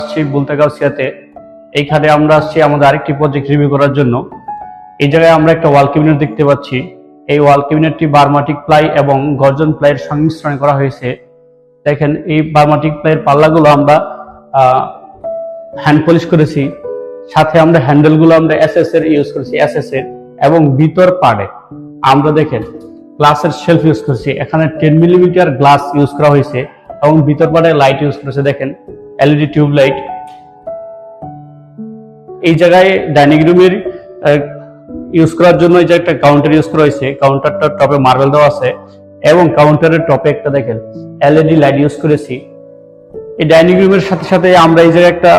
আসছি বুলতাগাউসিয়াতে। এইখানে আমরা আসছি আমাদের আরেকটি প্রজেক্ট রিভিউ করার জন্য। এই জায়গায় আমরা একটা ওয়াল ক্যাবিনেট দেখতে পাচ্ছি। এই ওয়াল ক্যাবিনেটটি বার্মাটিক প্লাই এবং গর্জন প্লাইয়ের সংমিশ্রণ করা হয়েছে। দেখেন এই বার্মাটিক প্লাইয়ের পাল্লাগুলো আমরা হ্যান্ড পলিশ করেছি, সাথে আমরা হ্যান্ডেলগুলো আমরা এসএস এর ইউজ করেছি, এসএস এর, এবং ভিতর পার্টে আমরা দেখেন গ্লাসের শেলফ ইউজ করেছি। এখানে 10 মিলিমিটার গ্লাস ইউজ করা হয়েছে এবং ভিতর পার্টে লাইট ইউজ করেছে। দেখেন এলইডি টিউব লাইট। এই জায়গায় ডাইনিং রুমের ইউজ করার জন্য এই যে একটা কাউন্টার ইউজ করা হয়েছে। কাউন্টারটার টপে মার্বেল দেওয়া আছে এবং কাউন্টারের টপে একটা দেখেন এলইডি লাইট ইউজ করেছি। এই ডাইনিং রুমের সাথে সাথে আমরা এই জায়গায় একটা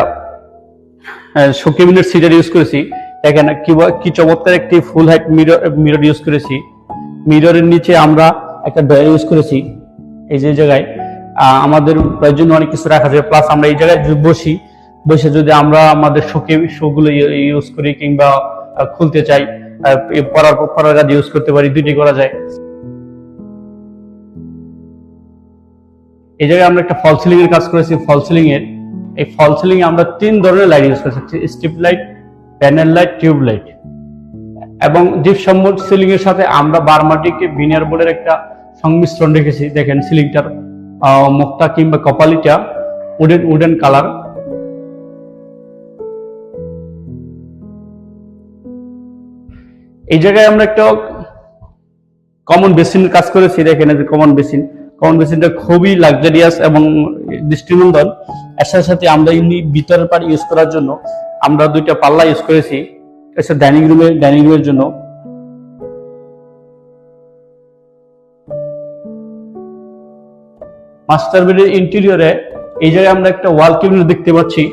শো ক্যাবিনেট সিটার ইউজ করেছি। দেখেন কি চমৎকার একটি ফুল হাইট মিরর ইউজ করেছি। মিররের নিচে আমরা একটা ড্রয়ার ইউজ করেছি। এই যে জায়গায় আমাদের প্রয়োজন অনেক কিছু রাখা যায়, প্লাস আমরা এই জায়গায় বসে যদি আমরা আমাদের শোগুলো ইউজ করি কিংবা খুলতে চাই, পড়ার কাজে ইউজ করতে পারি, দুইটি করা যায়। এই জায়গায় আমরা একটা ফল সিলিং এর কাজ করেছি। ফল সিলিং এর এই ফল সিলিং এ আমরা 3 ধরনের লাইট ইউজ করেছি: strip light, panel light, tube light. এবং ডিপ সম্মুখ সিলিং এর সাথে আমরা বার্মাটিক ভিনিয়ার বোর্ডের একটা সংমিশ্রণ রেখেছি। দেখেন সিলিংটার মুখটা কিংবা কপালিটা উডেন কালার। এই জায়গায় আমরা একটা কমন বেসিনের কাজ করেছি। দেখেন এই যে কমন বেসিনটা খুবই লাক্সারিয়াস এবং দৃষ্টিনন্দন। এর সাথে সাথে আমরা ভিতরের পার্ট ইউজ করার জন্য আমরা 2টা পাল্লা ইউজ করেছি ডাইনিং রুমের জন্য। মাস্টার বেডের ইন্টেরিয়রে এই জায়গায় আমরা একটা ওয়াল ক্যাবিনেট দেখতে পাচ্ছি।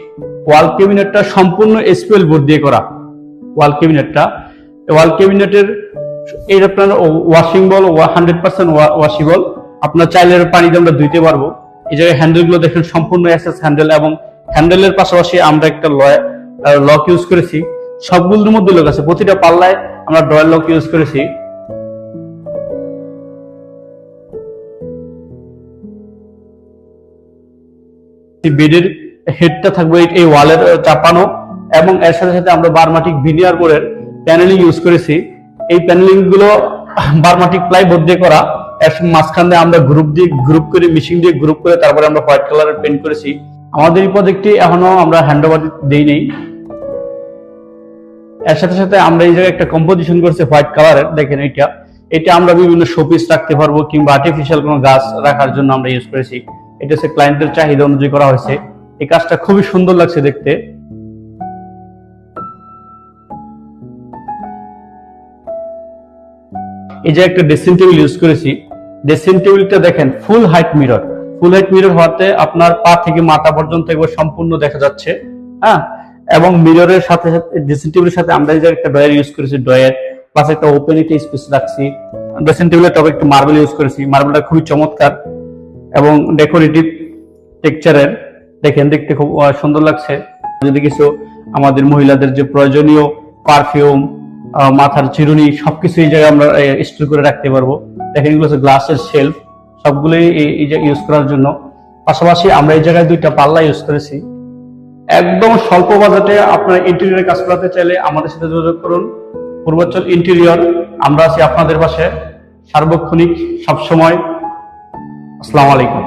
ওয়াল ক্যাবিনেটটা সম্পূর্ণ এসপিএল বোর্ড দিয়ে করা। ওয়াল ক্যাবিনেটের এই আপনার ওয়াশিং বল 100% ওয়াশেবল। আপনার চাইলে পানিতে আমরা ধুইতে পারবো। এই জায়গায় হ্যান্ডেলগুলো দেখেন সম্পূর্ণ এসএস হ্যান্ডেল, এবং হ্যান্ডেলের পাশাপাশি আমরা একটা লক ইউজ করেছি। সবগুলোর মধ্যে লক আছে, প্রতিটা পাল্লায় আমরা ডয়ার লক ইউজ করেছি। বেডের হেডটা থাকবে এই ওয়ালের চাপানো, এবং এর সাথে সাথে আমরা বার্মাটিক ভিনিয়ার বোর্ডের প্যানেলিং ইউজ করেছি। এই প্যানেলিং গুলো বার্মাটিক প্লাই বোর্ড দিয়ে করা। এর মাঝখানে আমরা গ্রুপ করে মিশিং দিয়ে গ্রুপ করে তারপরে আমরা হোয়াইট কালারের পেইন্ট করেছি। আমাদের এই প্রজেক্টটি এখনো আমরা হ্যান্ড ওভার দেই নেই। এর সাথে সাথে আমরা এই জায়গায় একটা কম্পোজিশন করেছি হোয়াইট কালারের। দেখেন এটা আমরা বিভিন্ন শোপিস রাখতে পারবো কিংবা আর্টিফিশিয়াল কোনো গাছ রাখার জন্য আমরা ইউজ করেছি। এটা হচ্ছে ক্লায়েন্টের চাহিদা অনুযায়ী করা হয়েছে। এই কাজটা খুবই সুন্দর লাগছে দেখতে। এই যে একটা ড্রেসিং টেবিল ইউজ করেছি। ড্রেসিং টেবিলটা দেখেন ফুল হাইট মিরর হওয়াতে আপনার পা থেকে মাথা পর্যন্ত একবার সম্পূর্ণ দেখা যাচ্ছে। হ্যাঁ, এবং মিররের সাথে সাথে ড্রেসিং টেবিলের সাথে আমরা এই যে একটা ড্রয়ার ইউজ করেছি, ড্রয়ার প্লাস একটা ওপেন একটা স্পেস রাখছি। ড্রেসিং টেবিলের টপে একটু মার্বেল ইউজ করেছি। মার্বেলটা খুবই চমৎকার এবং ডেকোরেটিভ টেক্সচারের। দেখেন দেখতে খুব সুন্দর লাগছে। যদি কিছু আমাদের মহিলাদের যে প্রয়োজনীয় পারফিউম, মাথার চিরুনি, সবকিছু এই জায়গায় আমরা স্টোর করে রাখতে পারবো। দেখেন এগুলো হচ্ছে গ্লাসের শেলফ, সবগুলোই এই যে ইউজ করার জন্য। পাশাপাশি আমরা এই জায়গায় 2টা পাল্লা ইউজ করেছি। একদম স্বল্প বাজেটে আপনারা ইন্টেরিয়রের কাজ করাতে চাইলে আমাদের সাথে যোগাযোগ করুন। পূর্বাঞ্চল ইন্টেরিয়র, আমরা আছি আপনাদের পাশে সার্বক্ষণিক সবসময়। আসসালামু আলাইকুম।